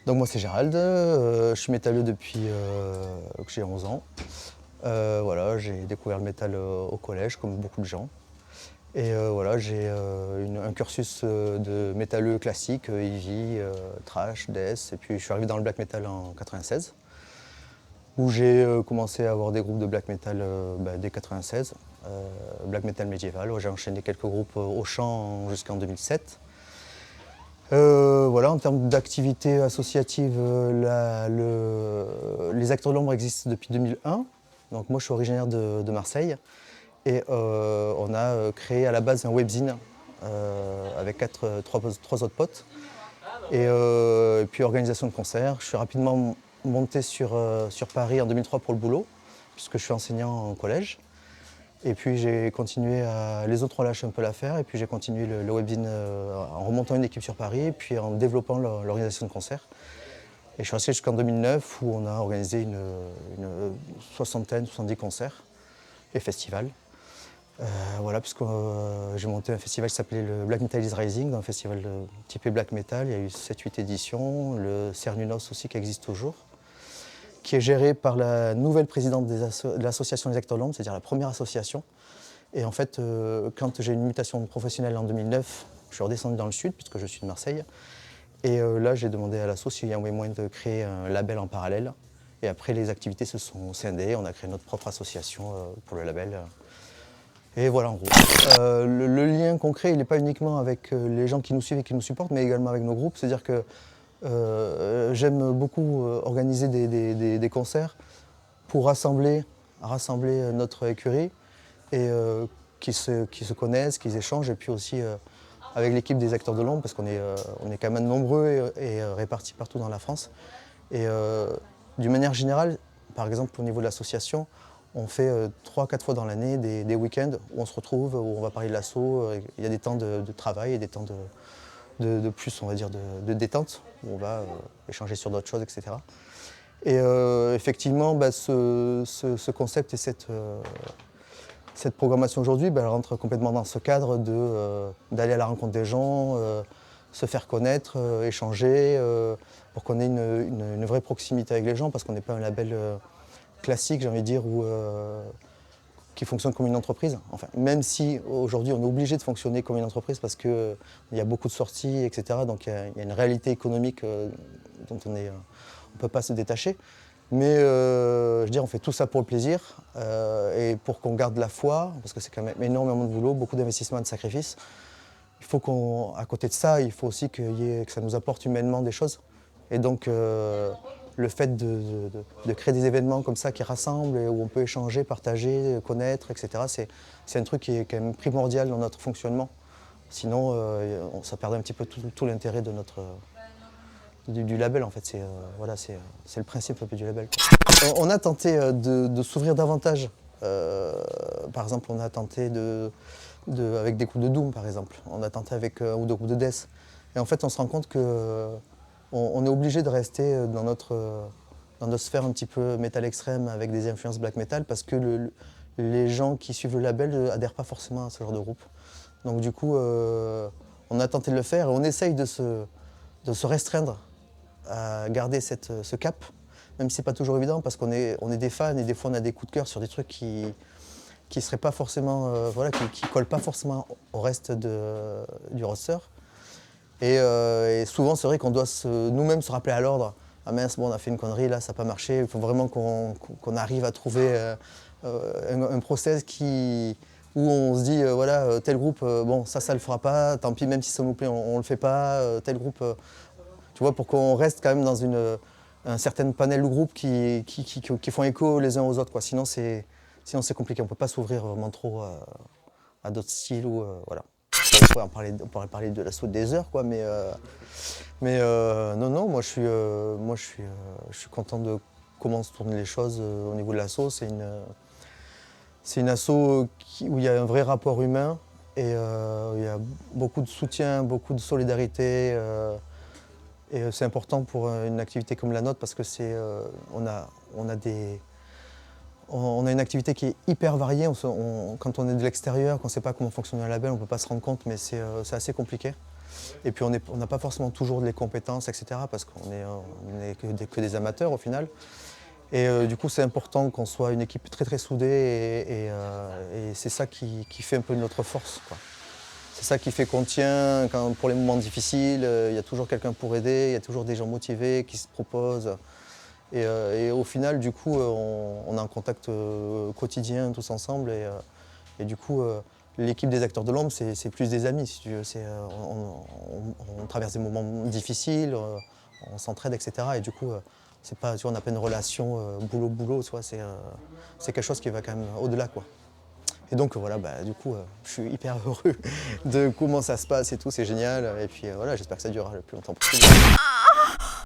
Donc moi c'est Gérald, je suis métalleux depuis que j'ai 11 ans. Voilà, j'ai découvert le métal au collège comme beaucoup de gens. Et voilà, j'ai un cursus de métalleux classique, heavy, thrash, death. Et puis je suis arrivé dans le black metal en 96, où j'ai commencé à avoir des groupes de black metal dès 96, black metal médiéval. J'ai enchaîné quelques groupes au chant jusqu'en 2007. Voilà, en termes d'activité associative, les Acteurs de l'Ombre existent depuis 2001. Donc moi je suis originaire de Marseille et on a créé à la base un webzine avec trois autres potes. Et puis organisation de concerts. Je suis rapidement monté sur Paris en 2003 pour le boulot, puisque je suis enseignant en collège. Et puis j'ai continué les autres ont lâché un peu l'affaire, et puis j'ai continué le webzine en remontant une équipe sur Paris, et puis en développant l'organisation de concerts. Et je suis resté jusqu'en 2009 où on a organisé une soixantaine, 70 concerts et festivals. Voilà, puisque j'ai monté un festival qui s'appelait le Black Metal is Rising, un festival typé black metal. Il y a eu 7-8 éditions, le Cernunos aussi qui existe toujours, qui est géré par la nouvelle présidente de l'association des Acteurs de l'Ombre, c'est-à-dire la première association. Et en fait, quand j'ai eu une mutation professionnelle en 2009, je suis redescendu dans le sud, puisque je suis de Marseille. Et là, j'ai demandé à l'asso s'il y avait moyen de créer un label en parallèle. Et après, les activités se sont scindées. On a créé notre propre association pour le label. Et voilà, en gros. Le lien concret, il n'est pas uniquement avec les gens qui nous suivent et qui nous supportent, mais également avec nos groupes. C'est-à-dire que j'aime beaucoup organiser des concerts pour rassembler notre écurie et qui se connaissent, qu'ils échangent, et puis aussi avec l'équipe des Acteurs de l'Ombre, parce qu'on est quand même nombreux et répartis partout dans la France. Et d'une manière générale, par exemple au niveau de l'association, on fait 3-4 fois dans l'année des week-ends où on se retrouve, où on va parler de l'asso. Il y a des temps de travail et des temps de plus, on va dire, de détente, où on va échanger sur d'autres choses, etc. Et effectivement, ce concept et cette programmation aujourd'hui, elle rentre complètement dans ce cadre d'aller à la rencontre des gens, se faire connaître, échanger, pour qu'on ait une vraie proximité avec les gens, parce qu'on n'est pas un label classique, j'ai envie de dire, qui fonctionne comme une entreprise. Enfin, même si aujourd'hui on est obligé de fonctionner comme une entreprise parce qu'il y a beaucoup de sorties, etc. Donc il y a une réalité économique dont on ne peut pas se détacher. Mais je veux dire, on fait tout ça pour le plaisir et pour qu'on garde la foi, parce que c'est quand même énormément de boulot, beaucoup d'investissements et de sacrifices. Il faut qu'à côté de ça, il faut aussi que ça nous apporte humainement des choses. Et donc le fait de créer des événements comme ça qui rassemblent et où on peut échanger, partager, connaître, etc., c'est un truc qui est quand même primordial dans notre fonctionnement. Sinon, ça perdrait un petit peu tout l'intérêt de du label, en fait. C'est le principe un peu du label. On a tenté de s'ouvrir davantage. Par exemple, on a tenté avec des groupes de Doom, par exemple. On a tenté avec ou des groupes de Death. Et en fait, on se rend compte que on est obligé de rester dans notre sphère un petit peu métal extrême avec des influences black metal, parce que les gens qui suivent le label n'adhèrent pas forcément à ce genre de groupe. Donc du coup, on a tenté de le faire et on essaye de se restreindre à garder ce cap, même si c'est pas toujours évident, parce qu'on est des fans et des fois on a des coups de cœur sur des trucs qui seraient pas forcément, qui collent pas forcément au reste du roster. Et souvent, c'est vrai qu'on doit nous-mêmes se rappeler à l'ordre. Ah mince, bon, on a fait une connerie, là, ça n'a pas marché. Il faut vraiment qu'on arrive à trouver un process où on se dit, voilà, tel groupe, bon, ça le fera pas. Tant pis, même si ça nous plaît, on le fait pas. Tel groupe, tu vois, pour qu'on reste quand même dans un certain panel de groupes qui font écho les uns aux autres, quoi. Sinon, c'est compliqué. On ne peut pas s'ouvrir vraiment trop à d'autres styles. Voilà. On pourrait parler de l'assaut des heures, quoi, mais non, moi je suis content de comment se tournent les choses au niveau de l'assaut. C'est une asso où il y a un vrai rapport humain et il y a beaucoup de soutien, beaucoup de solidarité. Et c'est important pour une activité comme la nôtre, parce que on a une activité qui est hyper variée. Quand on est de l'extérieur, qu'on ne sait pas comment fonctionne un label, on ne peut pas se rendre compte, mais c'est assez compliqué. Et puis on n'a pas forcément toujours les compétences, etc. parce qu'on est que des amateurs au final. Et du coup, c'est important qu'on soit une équipe très très soudée et c'est ça qui fait un peu notre force, quoi. C'est ça qui fait qu'on tient pour les moments difficiles. Il y a toujours quelqu'un pour aider, il y a toujours des gens motivés qui se proposent. Et au final, du coup, on est en contact quotidien tous ensemble. Et du coup, l'équipe des acteurs de l'ombre, c'est plus des amis, si tu veux. On traverse des moments difficiles, on s'entraide, etc. Et du coup, c'est pas, tu vois, on n'a pas une relation boulot-boulot, tu vois, c'est quelque chose qui va quand même au-delà, quoi. Et donc voilà, du coup, je suis hyper heureux de comment ça se passe et tout, c'est génial. Et puis voilà, j'espère que ça durera le plus longtemps possible.